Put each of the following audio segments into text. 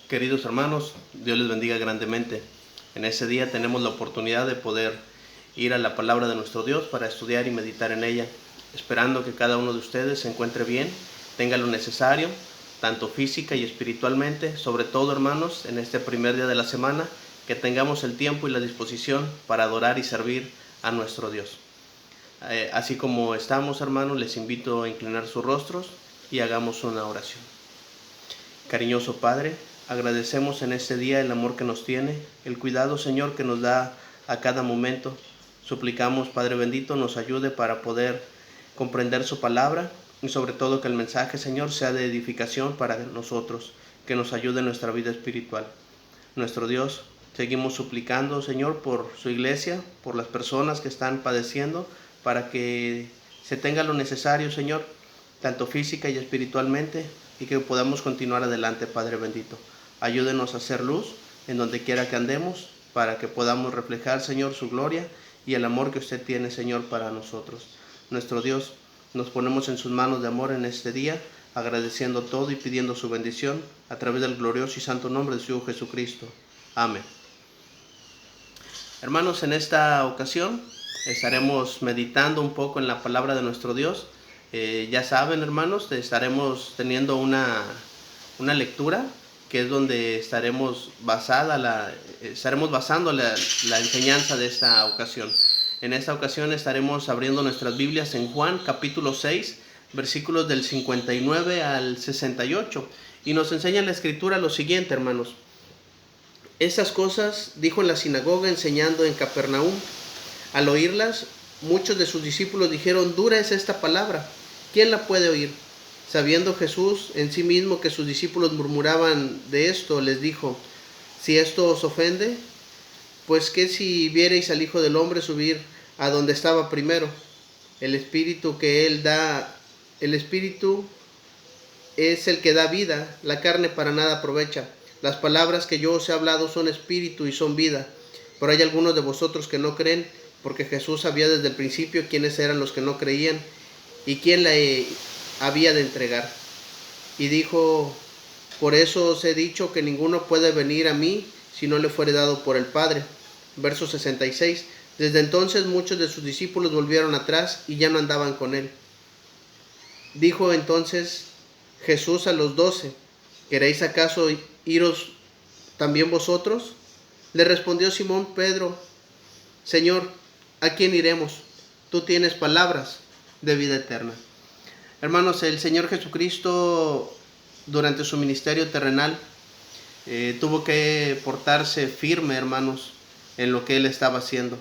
Queridos hermanos, Dios les bendiga grandemente. En este día tenemos la oportunidad de poder ir a la palabra de nuestro Dios para estudiar y meditar en ella, esperando que cada uno de ustedes se encuentre bien, tenga lo necesario, tanto física y espiritualmente, sobre todo hermanos, en este primer día de la semana, que tengamos el tiempo y la disposición para adorar y servir a nuestro Dios. Así como estamos, hermanos, les invito a inclinar sus rostros y hagamos una oración. Cariñoso Padre, agradecemos en este día el amor que nos tiene, el cuidado, Señor, que nos da a cada momento. Suplicamos, Padre bendito, nos ayude para poder comprender su palabra y sobre todo que el mensaje, Señor, sea de edificación para nosotros, que nos ayude en nuestra vida espiritual. Nuestro Dios, seguimos suplicando, Señor, por su iglesia, por las personas que están padeciendo, para que se tenga lo necesario, Señor, tanto física y espiritualmente, y que podamos continuar adelante, Padre bendito. Ayúdenos a hacer luz en donde quiera que andemos, para que podamos reflejar, Señor, su gloria y el amor que usted tiene, Señor, para nosotros. Nuestro Dios, nos ponemos en sus manos de amor en este día, agradeciendo todo y pidiendo su bendición a través del glorioso y santo nombre de su Hijo Jesucristo. Amén. Hermanos, en esta ocasión estaremos meditando un poco en la palabra de nuestro Dios. Ya saben, hermanos, estaremos teniendo una lectura que es donde estaremos basando la enseñanza de esta ocasión. En esta ocasión estaremos abriendo nuestras Biblias en Juan capítulo 6, versículos del 59 al 68, y nos enseña la Escritura lo siguiente, hermanos. Estas cosas dijo en la sinagoga enseñando en Capernaum. Al oírlas, muchos de sus discípulos dijeron: dura es esta palabra, ¿quién la puede oír? Sabiendo Jesús en sí mismo que sus discípulos murmuraban de esto, les dijo: si esto os ofende, pues qué si viereis al Hijo del Hombre subir a donde estaba primero. El Espíritu es el que da vida, la carne para nada aprovecha. Las palabras que yo os he hablado son espíritu y son vida. Pero hay algunos de vosotros que no creen, porque Jesús sabía desde el principio quiénes eran los que no creían y quién le había de entregar. Y dijo: por eso os he dicho que ninguno puede venir a mí si no le fuere dado por el Padre. Verso 66. Desde entonces muchos de sus discípulos volvieron atrás y ya no andaban con él. Dijo entonces Jesús a los 12: ¿queréis acaso iros también vosotros? Le respondió Simón Pedro: Señor, ¿a quién iremos? Tú tienes palabras de vida eterna. Hermanos, el Señor Jesucristo durante su ministerio terrenal tuvo que portarse firme, hermanos, en lo que Él estaba haciendo.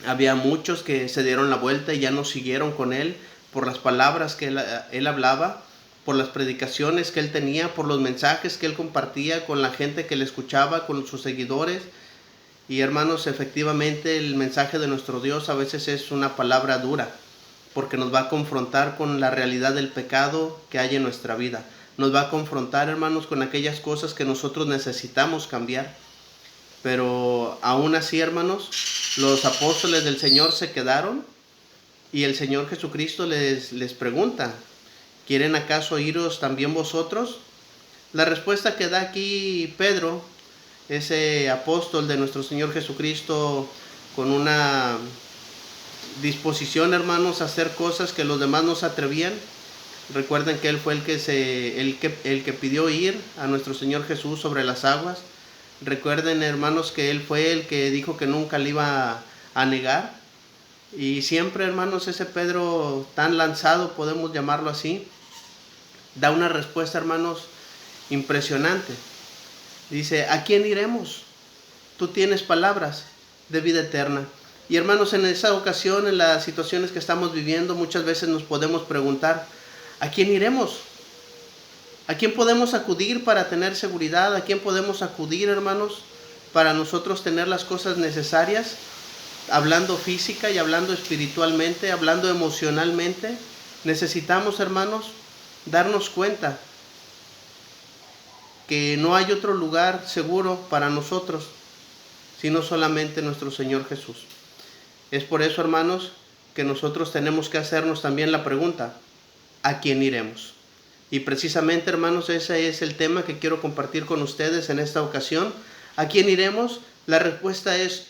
Había muchos que se dieron la vuelta y ya no siguieron con Él por las palabras que Él hablaba, por las predicaciones que Él tenía, por los mensajes que Él compartía con la gente que le escuchaba, con sus seguidores. Y hermanos, efectivamente el mensaje de nuestro Dios a veces es una palabra dura, porque nos va a confrontar con la realidad del pecado que hay en nuestra vida. Nos va a confrontar, hermanos, con aquellas cosas que nosotros necesitamos cambiar. Pero aún así, hermanos, los apóstoles del Señor se quedaron y el Señor Jesucristo les pregunta: ¿quieren acaso iros también vosotros? La respuesta que da aquí Pedro, ese apóstol de nuestro Señor Jesucristo, con una disposición, hermanos, a hacer cosas que los demás no se atrevían. Recuerden que él fue el que pidió ir a nuestro Señor Jesús sobre las aguas. Recuerden, hermanos, que él fue el que dijo que nunca le iba a negar. Y siempre, hermanos, ese Pedro tan lanzado, podemos llamarlo así, da una respuesta, hermanos, impresionante. Dice: ¿a quién iremos? Tú tienes palabras de vida eterna. Y hermanos, en esa ocasión, en las situaciones que estamos viviendo, muchas veces nos podemos preguntar: ¿a quién iremos? ¿A quién podemos acudir para tener seguridad? ¿A quién podemos acudir, hermanos, para nosotros tener las cosas necesarias? Hablando física y hablando espiritualmente, hablando emocionalmente. Necesitamos, hermanos, darnos cuenta que no hay otro lugar seguro para nosotros, sino solamente nuestro Señor Jesús. Es por eso, hermanos, que nosotros tenemos que hacernos también la pregunta: ¿a quién iremos? Y precisamente, hermanos, ese es el tema que quiero compartir con ustedes en esta ocasión. ¿A quién iremos? La respuesta es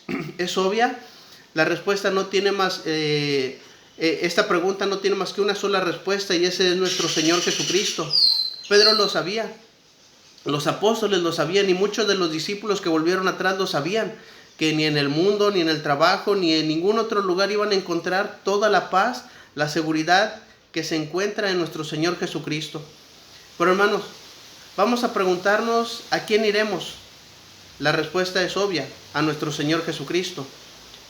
obvia. La respuesta no tiene más, esta pregunta no tiene más que una sola respuesta, y ese es nuestro Señor Jesucristo. Pedro lo sabía, los apóstoles lo sabían, y muchos de los discípulos que volvieron atrás lo sabían, que ni en el mundo, ni en el trabajo, ni en ningún otro lugar iban a encontrar toda la paz, la seguridad que se encuentra en nuestro Señor Jesucristo. Pero hermanos, vamos a preguntarnos ¿a quién iremos? La respuesta es obvia, a nuestro Señor Jesucristo.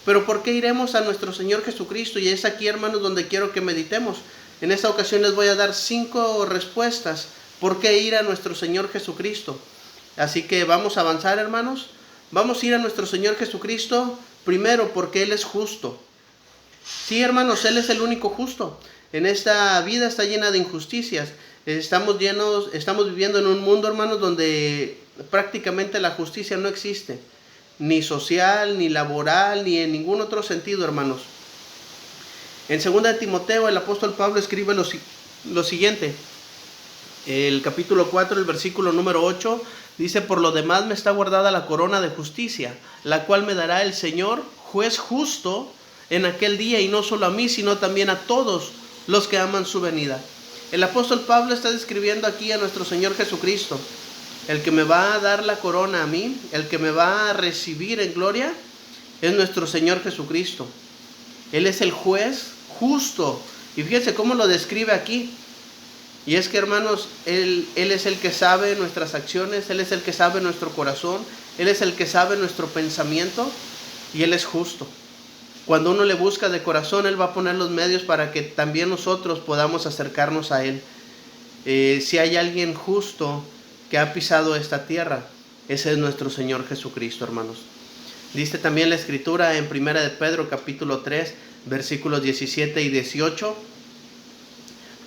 Pero ¿por qué iremos a nuestro Señor Jesucristo? Y es aquí, hermanos, donde quiero que meditemos. En esta ocasión les voy a dar 5 respuestas por qué ir a nuestro Señor Jesucristo. Así que vamos a avanzar, hermanos. Vamos a ir a nuestro Señor Jesucristo primero porque Él es justo. Sí, hermanos, Él es el único justo. En esta vida está llena de injusticias. Estamos viviendo en un mundo, hermanos, donde prácticamente la justicia no existe. Ni social, ni laboral, ni en ningún otro sentido, hermanos. En 2 de Timoteo, el apóstol Pablo escribe lo siguiente. El capítulo 4, el versículo número 8, dice: por lo demás me está guardada la corona de justicia, la cual me dará el Señor, juez justo, en aquel día, y no solo a mí, sino también a todos los que aman su venida. El apóstol Pablo está describiendo aquí a nuestro Señor Jesucristo. El que me va a dar la corona a mí, el que me va a recibir en gloria, es nuestro Señor Jesucristo. Él es el juez justo. Y fíjense cómo lo describe aquí. Y es que, hermanos, Él es el que sabe nuestras acciones, Él es el que sabe nuestro corazón, Él es el que sabe nuestro pensamiento, y Él es justo. Cuando uno le busca de corazón, Él va a poner los medios para que también nosotros podamos acercarnos a Él. Si hay alguien justo que ha pisado esta tierra, ese es nuestro Señor Jesucristo, hermanos. Dice también la Escritura en 1 de Pedro capítulo 3, versículos 17 y 18: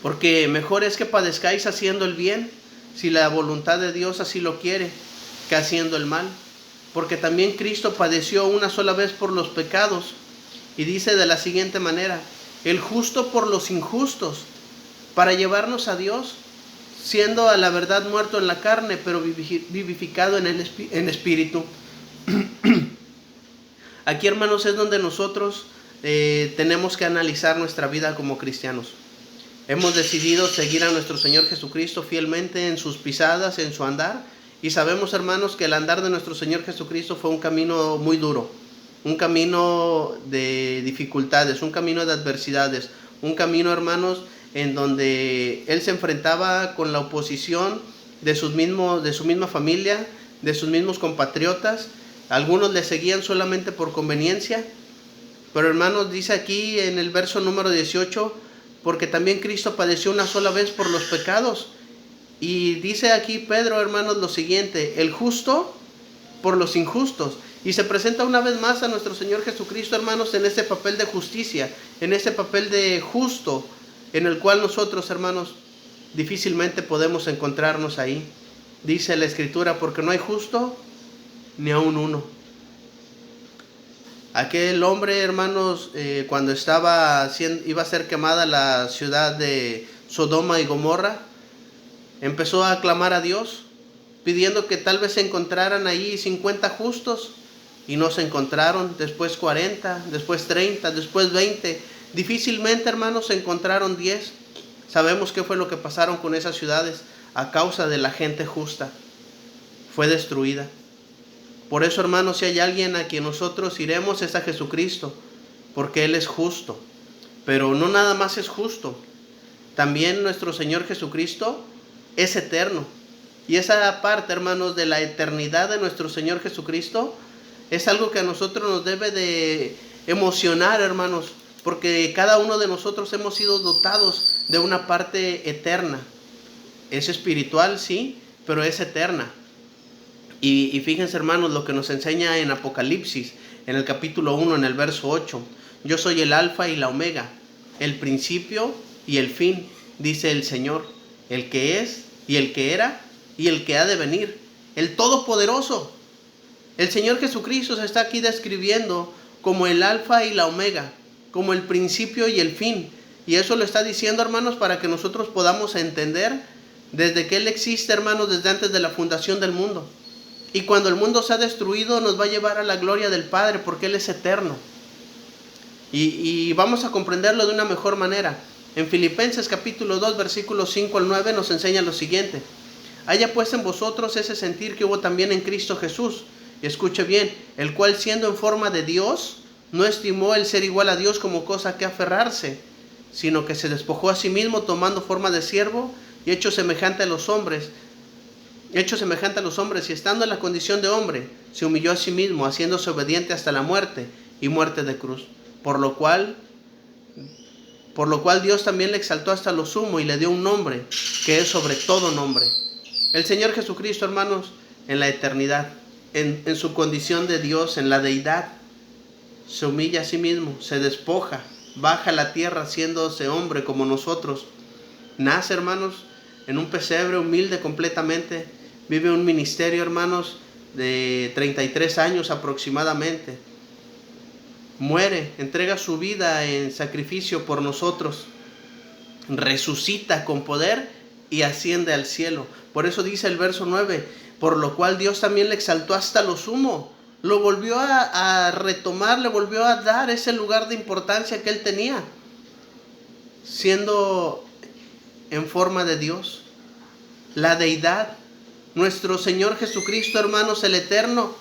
porque mejor es que padezcáis haciendo el bien, si la voluntad de Dios así lo quiere, que haciendo el mal. Porque también Cristo padeció una sola vez por los pecados. Y dice de la siguiente manera: el justo por los injustos, para llevarnos a Dios, siendo a la verdad muerto en la carne, pero vivificado en espíritu. Aquí, hermanos, es donde nosotros tenemos que analizar nuestra vida como cristianos. Hemos decidido seguir a nuestro Señor Jesucristo fielmente en sus pisadas, en su andar. Y sabemos, hermanos, que el andar de nuestro Señor Jesucristo fue un camino muy duro. Un camino de dificultades, un camino de adversidades. Un camino, hermanos, en donde Él se enfrentaba con la oposición de su misma familia, de sus mismos compatriotas. Algunos le seguían solamente por conveniencia. Pero, hermanos, dice aquí en el verso número 18... porque también Cristo padeció una sola vez por los pecados. Y dice aquí Pedro, hermanos, lo siguiente: el justo por los injustos. Y se presenta una vez más a nuestro Señor Jesucristo, hermanos, en ese papel de justicia, en ese papel de justo, en el cual nosotros, hermanos, difícilmente podemos encontrarnos ahí. Dice la Escritura: porque no hay justo ni aun uno. Aquel hombre, hermanos, cuando iba a ser quemada la ciudad de Sodoma y Gomorra, empezó a clamar a Dios, pidiendo que tal vez se encontraran ahí 50 justos, y no se encontraron. Después 40, después 30, después 20. Difícilmente, hermanos, se encontraron 10. Sabemos qué fue lo que pasaron con esas ciudades a causa de la gente justa. Fue destruida. Por eso, hermanos, si hay alguien a quien nosotros iremos, es a Jesucristo, porque Él es justo. Pero no nada más es justo, también nuestro Señor Jesucristo es eterno. Y esa parte, hermanos, de la eternidad de nuestro Señor Jesucristo es algo que a nosotros nos debe de emocionar, hermanos, porque cada uno de nosotros hemos sido dotados de una parte eterna. Es espiritual, sí, pero es eterna. Y fíjense, hermanos, lo que nos enseña en Apocalipsis, en el capítulo 1, en el verso 8. Yo soy el alfa y la omega, el principio y el fin, dice el Señor, el que es y el que era y el que ha de venir, el todopoderoso. El Señor Jesucristo se está aquí describiendo como el alfa y la omega, como el principio y el fin. Y eso lo está diciendo, hermanos, para que nosotros podamos entender desde que Él existe, hermanos, desde antes de la fundación del mundo. Y cuando el mundo se ha destruido, nos va a llevar a la gloria del Padre, porque Él es eterno. Y vamos a comprenderlo de una mejor manera. En Filipenses capítulo 2, versículos 5 al 9 nos enseña lo siguiente: haya pues en vosotros ese sentir que hubo también en Cristo Jesús. Y escuche bien, el cual siendo en forma de Dios, no estimó el ser igual a Dios como cosa que aferrarse, sino que se despojó a sí mismo, tomando forma de siervo y hecho semejante a los hombres, y estando en la condición de hombre, se humilló a sí mismo, haciéndose obediente hasta la muerte, y muerte de cruz. Por lo cual Dios también le exaltó hasta lo sumo y le dio un nombre que es sobre todo nombre. El Señor Jesucristo, hermanos, en la eternidad, en su condición de Dios, en la deidad, se humilla a sí mismo, se despoja, baja a la tierra haciéndose hombre como nosotros. Nace, hermanos, en un pesebre, humilde completamente. Vive un ministerio, hermanos, de 33 años aproximadamente. Muere, entrega su vida en sacrificio por nosotros. Resucita con poder y asciende al cielo. Por eso dice el verso 9, por lo cual Dios también le exaltó hasta lo sumo. Lo volvió a retomar, le volvió a dar ese lugar de importancia que Él tenía, siendo en forma de Dios, la deidad, nuestro Señor Jesucristo, hermanos, el eterno.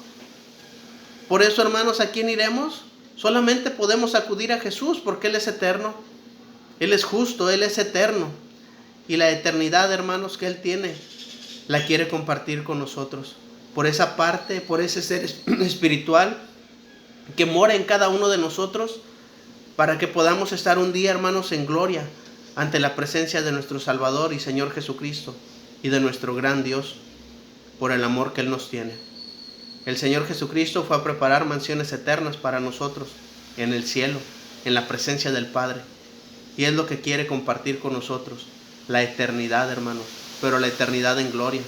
Por eso, hermanos, ¿a quién iremos? Solamente podemos acudir a Jesús, porque Él es eterno, Él es justo, Él es eterno. Y la eternidad, hermanos, que Él tiene, la quiere compartir con nosotros. Por esa parte, por ese ser espiritual que mora en cada uno de nosotros, para que podamos estar un día, hermanos, en gloria ante la presencia de nuestro Salvador y Señor Jesucristo y de nuestro gran Dios, por el amor que Él nos tiene. El Señor Jesucristo fue a preparar mansiones eternas para nosotros en el cielo, en la presencia del Padre. Y es lo que quiere compartir con nosotros, la eternidad, hermanos, pero la eternidad en gloria,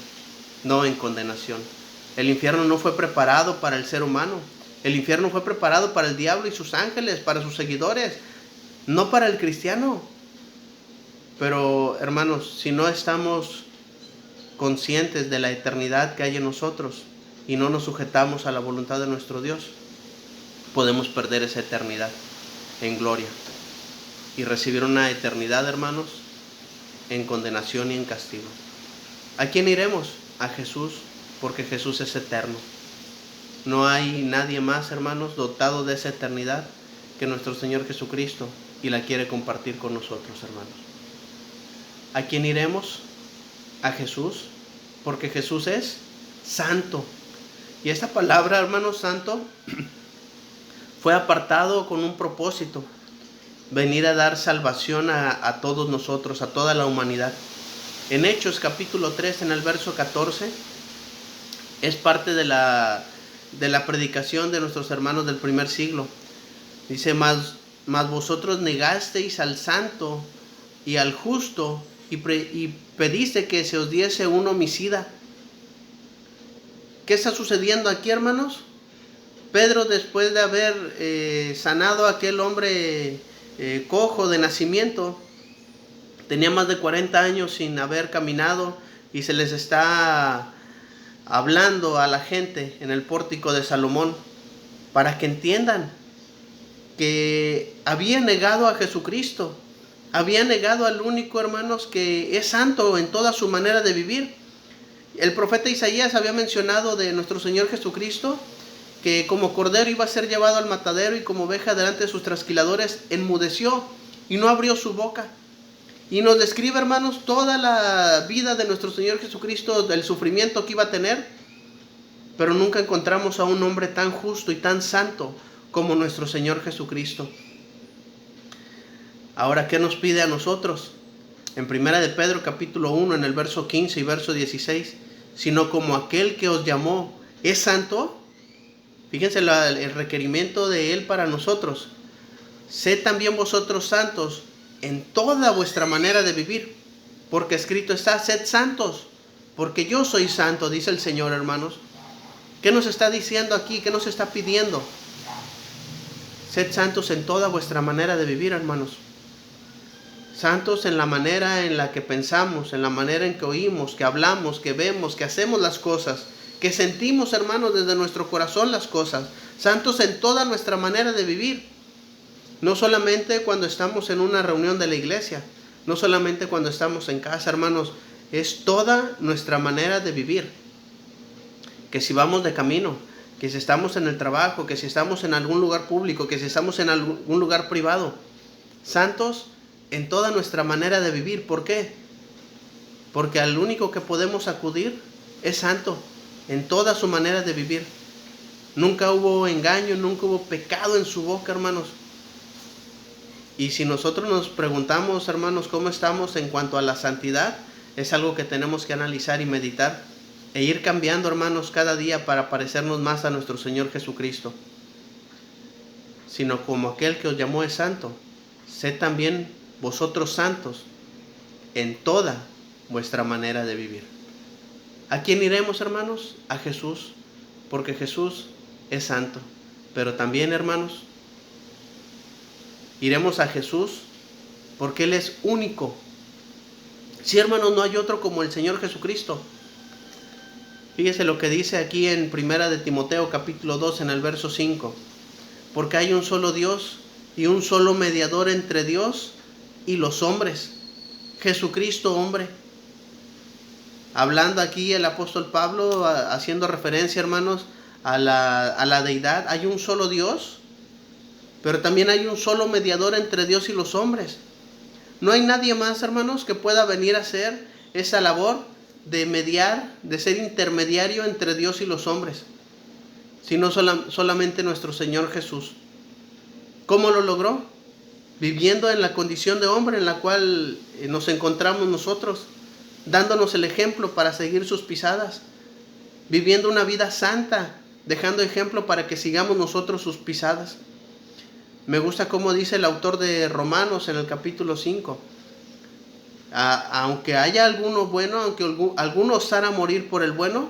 no en condenación. El infierno no fue preparado para el ser humano. El infierno fue preparado para el diablo y sus ángeles, para sus seguidores, no para el cristiano. Pero, hermanos, si no estamos conscientes de la eternidad que hay en nosotros y no nos sujetamos a la voluntad de nuestro Dios, podemos perder esa eternidad en gloria y recibir una eternidad, hermanos, en condenación y en castigo. ¿A quién iremos? A Jesús, porque Jesús es eterno. No hay nadie más, hermanos, dotado de esa eternidad que nuestro Señor Jesucristo, y la quiere compartir con nosotros, hermanos. ¿A quién iremos? A Jesús, porque Jesús es santo. Y esta palabra, hermanos, santo, fue apartado con un propósito: venir a dar salvación a todos nosotros, a toda la humanidad. En Hechos capítulo 3, en el verso 14, es parte de la predicación de nuestros hermanos del primer siglo. Dice, mas vosotros negasteis al santo y al justo y pediste que se os diese un homicida. ¿Qué está sucediendo aquí, hermanos? Pedro, después de haber sanado a aquel hombre cojo de nacimiento, tenía más de 40 años sin haber caminado, y se les está hablando a la gente en el pórtico de Salomón para que entiendan que había negado a Jesucristo, había negado al único, hermanos, que es santo en toda su manera de vivir. El profeta Isaías había mencionado de nuestro Señor Jesucristo que como cordero iba a ser llevado al matadero, y como oveja delante de sus trasquiladores enmudeció y no abrió su boca. Y nos describe, hermanos, toda la vida de nuestro Señor Jesucristo, del sufrimiento que iba a tener. Pero nunca encontramos a un hombre tan justo y tan santo como nuestro Señor Jesucristo. Ahora, ¿qué nos pide a nosotros? En primera de Pedro capítulo 1, en el verso 15 y verso 16, sino como aquel que os llamó es santo. Fíjense el requerimiento de Él para nosotros: sed también vosotros santos en toda vuestra manera de vivir, porque escrito está, sed santos, porque yo soy santo, dice el Señor, hermanos. ¿Qué nos está diciendo aquí? ¿Qué nos está pidiendo? Sed santos en toda vuestra manera de vivir, hermanos. Santos en la manera en la que pensamos, en la manera en que oímos, que hablamos, que vemos, que hacemos las cosas, que sentimos, hermanos, desde nuestro corazón las cosas. Santos en toda nuestra manera de vivir. No solamente cuando estamos en una reunión de la iglesia, no solamente cuando estamos en casa, hermanos, es toda nuestra manera de vivir. Que si vamos de camino, que si estamos en el trabajo, que si estamos en algún lugar público, que si estamos en algún lugar privado. Santos en toda nuestra manera de vivir. ¿Por qué? Porque al único que podemos acudir es santo en toda su manera de vivir. Nunca hubo engaño, nunca hubo pecado en su boca, hermanos. Y si nosotros nos preguntamos, hermanos, cómo estamos en cuanto a la santidad, es algo que tenemos que analizar y meditar e ir cambiando, hermanos, cada día para parecernos más a nuestro Señor Jesucristo. Sino como aquel que os llamó es santo, sed también vosotros santos en toda vuestra manera de vivir. ¿A quién iremos, hermanos? A Jesús, porque Jesús es santo. Pero también, hermanos, iremos a Jesús porque Él es único. Sí, hermanos, no hay otro como el Señor Jesucristo. Fíjese lo que dice aquí en 1 de Timoteo capítulo 2 en el verso 5. Porque hay un solo Dios y un solo mediador entre Dios y los hombres, Jesucristo hombre. Hablando aquí el apóstol Pablo, haciendo referencia, hermanos, a la deidad. Hay un solo Dios, pero también hay un solo mediador entre Dios y los hombres. No hay nadie más, hermanos, que pueda venir a hacer esa labor de mediar, de ser intermediario entre Dios y los hombres, sino solamente nuestro Señor Jesús. ¿Cómo lo logró? Viviendo en la condición de hombre en la cual nos encontramos nosotros, dándonos el ejemplo para seguir sus pisadas, viviendo una vida santa, dejando ejemplo para que sigamos nosotros sus pisadas. Me gusta cómo dice el autor de Romanos en el capítulo 5. Aunque haya alguno bueno, aunque alguno osara morir por el bueno,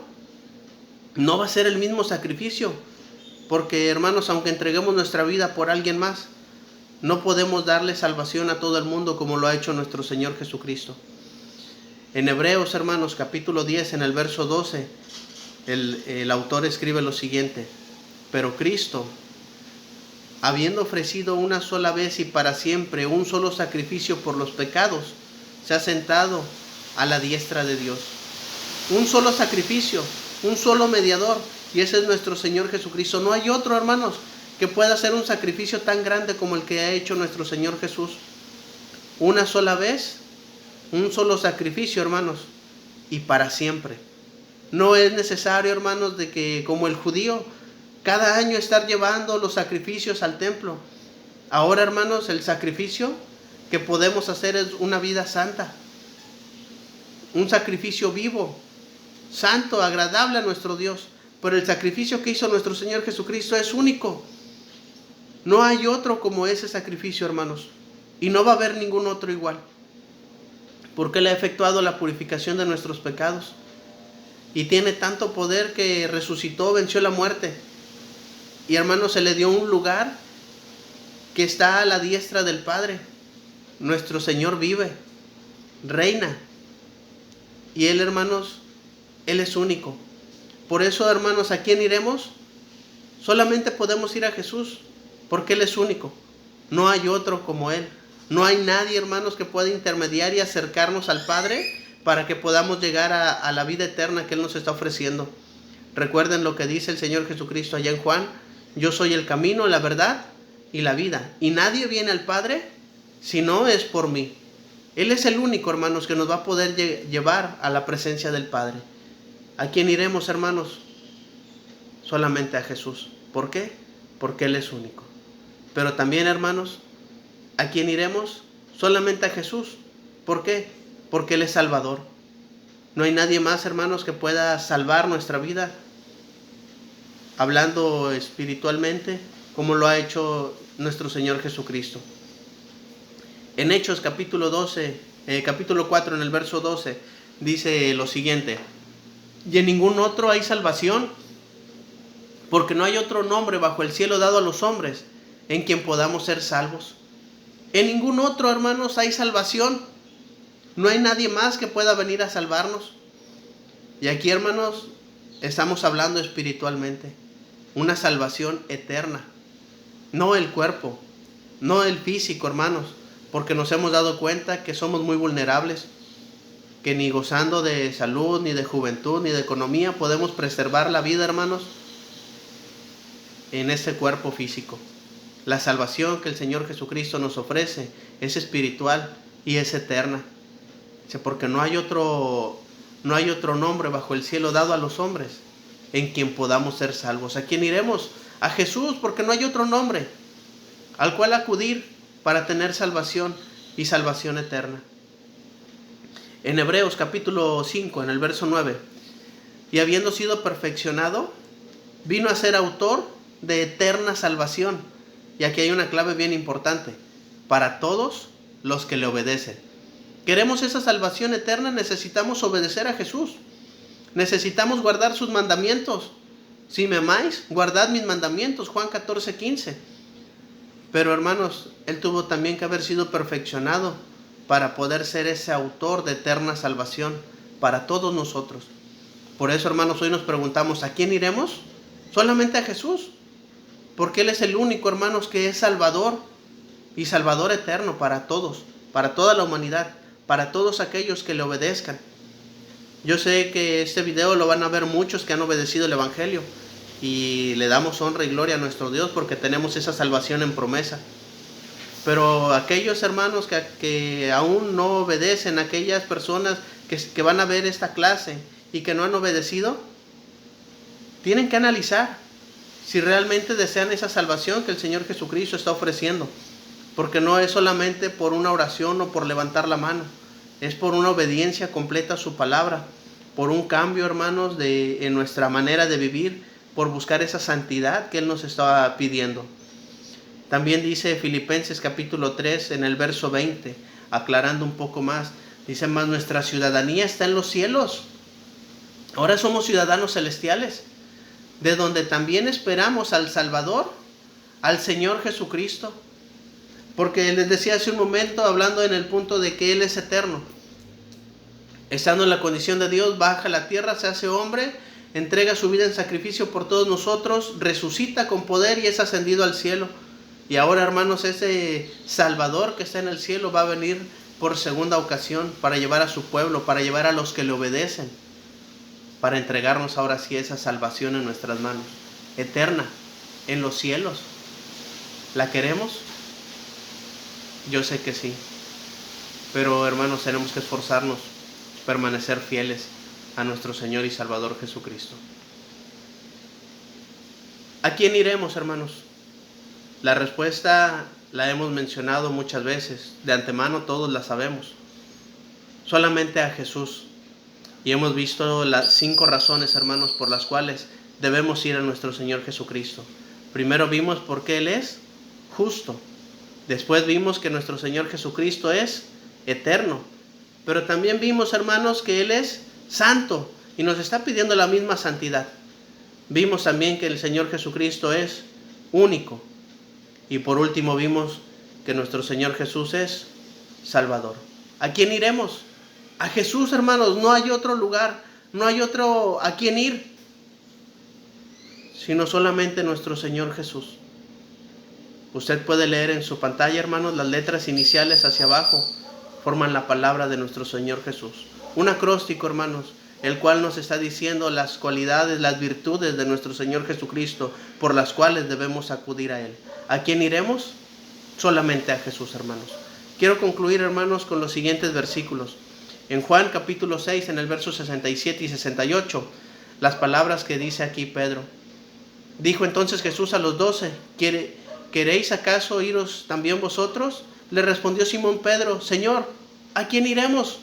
no va a ser el mismo sacrificio. Porque, hermanos, aunque entreguemos nuestra vida por alguien más, no podemos darle salvación a todo el mundo como lo ha hecho nuestro Señor Jesucristo. En Hebreos, hermanos, capítulo 10, en el verso 12, el autor escribe lo siguiente: pero Cristo, habiendo ofrecido una sola vez y para siempre un solo sacrificio por los pecados, se ha sentado a la diestra de Dios. Un solo sacrificio, un solo mediador, y ese es nuestro Señor Jesucristo. No hay otro, hermanos, que pueda hacer un sacrificio tan grande como el que ha hecho nuestro Señor Jesús. Una sola vez, un solo sacrificio, hermanos, y para siempre. No es necesario, hermanos, de que como el judío, cada año estar llevando los sacrificios al templo. Ahora, hermanos, el sacrificio que podemos hacer es una vida santa, un sacrificio vivo, santo, agradable a nuestro Dios. Pero el sacrificio que hizo nuestro Señor Jesucristo es único. No hay otro como ese sacrificio, hermanos, y no va a haber ningún otro igual, porque Él ha efectuado la purificación de nuestros pecados y tiene tanto poder que resucitó, venció la muerte. Y, hermanos, se le dio un lugar que está a la diestra del Padre. Nuestro Señor vive, reina, y Él, hermanos, Él es único. Por eso, hermanos, ¿a quién iremos? Solamente podemos ir a Jesús, porque Él es único. No hay otro como Él. No hay nadie, hermanos, que pueda intermediar y acercarnos al Padre para que podamos llegar a la vida eterna que Él nos está ofreciendo. Recuerden lo que dice el Señor Jesucristo allá en Juan: yo soy el camino, la verdad y la vida, y nadie viene al Padre si no es por mí. Él es el único, hermanos, que nos va a poder llevar a la presencia del Padre. ¿A quién iremos, hermanos? Solamente a Jesús. ¿Por qué? Porque Él es único. Pero también, hermanos, ¿a quién iremos? Solamente a Jesús. ¿Por qué? Porque Él es Salvador. No hay nadie más, hermanos, que pueda salvar nuestra vida, hablando espiritualmente, como lo ha hecho nuestro Señor Jesucristo. En Hechos capítulo 4, en el verso 12, dice lo siguiente: y en ningún otro hay salvación, porque no hay otro nombre bajo el cielo dado a los hombres en quien podamos ser salvos. En ningún otro, hermanos, hay salvación. No hay nadie más que pueda venir a salvarnos. Y aquí, hermanos, estamos hablando espiritualmente. Una salvación eterna. No el cuerpo, no el físico, hermanos, porque nos hemos dado cuenta que somos muy vulnerables, que ni gozando de salud, ni de juventud, ni de economía podemos preservar la vida, hermanos, en este cuerpo físico. La salvación que el Señor Jesucristo nos ofrece es espiritual y es eterna, porque no hay otro nombre bajo el cielo dado a los hombres en quien podamos ser salvos. ¿A quién iremos? A Jesús, porque no hay otro nombre al cual acudir para tener salvación y salvación eterna. En Hebreos capítulo 5, en el verso 9, y habiendo sido perfeccionado, vino a ser autor de eterna salvación. Y aquí hay una clave bien importante: para todos los que le obedecen. ¿Queremos esa salvación eterna? Necesitamos obedecer a Jesús. Necesitamos guardar sus mandamientos. Si me amáis, guardad mis mandamientos. Juan 14:15. Pero hermanos, Él tuvo también que haber sido perfeccionado para poder ser ese autor de eterna salvación para todos nosotros. Por eso, hermanos, hoy nos preguntamos, ¿a quién iremos? Solamente a Jesús. Porque Él es el único, hermanos, que es Salvador y Salvador eterno para todos, para toda la humanidad, para todos aquellos que le obedezcan. Yo sé que este video lo van a ver muchos que han obedecido el Evangelio y le damos honra y gloria a nuestro Dios porque tenemos esa salvación en promesa. Pero aquellos hermanos que aún no obedecen, aquellas personas que van a ver esta clase y que no han obedecido, tienen que analizar si realmente desean esa salvación que el Señor Jesucristo está ofreciendo. Porque no es solamente por una oración o por levantar la mano, es por una obediencia completa a su palabra, por un cambio, hermanos, en nuestra manera de vivir, por buscar esa santidad que Él nos está pidiendo. También dice Filipenses capítulo 3 en el verso 20, aclarando un poco más, dice: mas nuestra ciudadanía está en los cielos. Ahora somos ciudadanos celestiales, de donde también esperamos al Salvador, al Señor Jesucristo. Porque les decía hace un momento, hablando en el punto de que Él es eterno. Estando en la condición de Dios, baja a la tierra, se hace hombre, entrega su vida en sacrificio por todos nosotros, resucita con poder y es ascendido al cielo. Y ahora, hermanos, ese Salvador que está en el cielo va a venir por segunda ocasión para llevar a su pueblo, para llevar a los que le obedecen, para entregarnos ahora sí esa salvación en nuestras manos, eterna, en los cielos. ¿La queremos? Yo sé que sí, pero hermanos, tenemos que esforzarnos, permanecer fieles a nuestro Señor y Salvador Jesucristo. ¿A quién iremos, hermanos? La respuesta la hemos mencionado muchas veces, de antemano todos la sabemos. Solamente a Jesús. Y hemos visto las 5 razones, hermanos, por las cuales debemos ir a nuestro Señor Jesucristo. Primero vimos por qué Él es justo. Después vimos que nuestro Señor Jesucristo es eterno. Pero también vimos, hermanos, que Él es santo y nos está pidiendo la misma santidad. Vimos también que el Señor Jesucristo es único. Y por último vimos que nuestro Señor Jesús es Salvador. ¿A quién iremos? A Jesús, hermanos. No hay otro lugar, no hay otro a quién ir, sino solamente nuestro Señor Jesús. Usted puede leer en su pantalla, hermanos, las letras iniciales hacia abajo forman la palabra de nuestro Señor Jesús. Un acróstico, hermanos, el cual nos está diciendo las cualidades, las virtudes de nuestro Señor Jesucristo, por las cuales debemos acudir a Él. ¿A quién iremos? Solamente a Jesús, hermanos. Quiero concluir, hermanos, con los siguientes versículos. En Juan capítulo 6, en el verso 67 y 68, las palabras que dice aquí Pedro. Dijo entonces Jesús a los 12, ¿queréis acaso iros también vosotros? Le respondió Simón Pedro, Señor, ¿a quién iremos?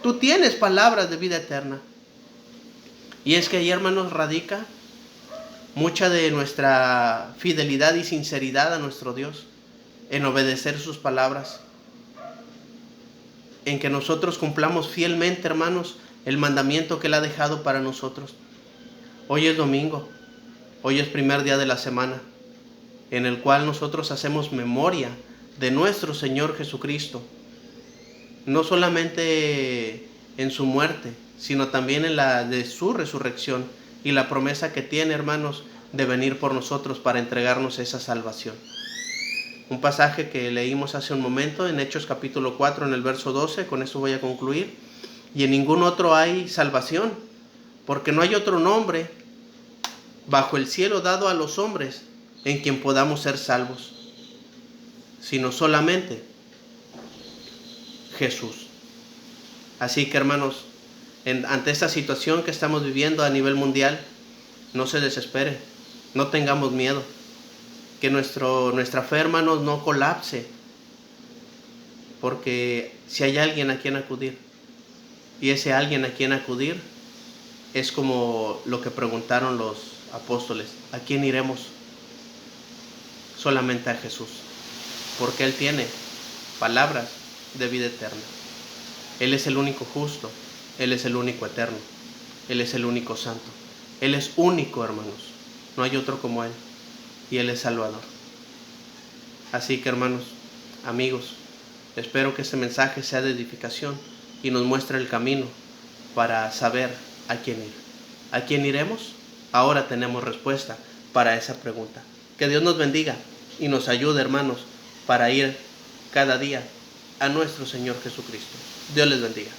Tú tienes palabras de vida eterna. Y es que ahí, hermanos, radica mucha de nuestra fidelidad y sinceridad a nuestro Dios, en obedecer sus palabras, en que nosotros cumplamos fielmente, hermanos, el mandamiento que Él ha dejado para nosotros. Hoy es domingo, hoy es primer día de la semana, en el cual nosotros hacemos memoria de nuestro Señor Jesucristo, no solamente en su muerte, sino también en la de su resurrección y la promesa que tiene, hermanos, de venir por nosotros para entregarnos esa salvación. Un pasaje que leímos hace un momento en Hechos capítulo 4 en el verso 12, con eso voy a concluir. Y en ningún otro hay salvación, porque no hay otro nombre bajo el cielo dado a los hombres en quien podamos ser salvos, sino solamente Jesús. Así que, hermanos, ante esta situación que estamos viviendo a nivel mundial, no se desespere, no tengamos miedo, que nuestra fe, hermanos, no colapse, porque si hay alguien a quien acudir, y ese alguien a quien acudir es como lo que preguntaron los apóstoles: ¿a quién iremos? Solamente a Jesús, porque Él tiene palabras de vida eterna. Él es el único justo, Él es el único eterno, Él es el único santo. Él es único, hermanos, no hay otro como Él, y Él es Salvador. Así que, hermanos, amigos, espero que este mensaje sea de edificación y nos muestre el camino para saber a quién ir. ¿A quién iremos? Ahora tenemos respuesta para esa pregunta. Que Dios nos bendiga y nos ayude, hermanos, para ir cada día a nuestro Señor Jesucristo. Dios les bendiga.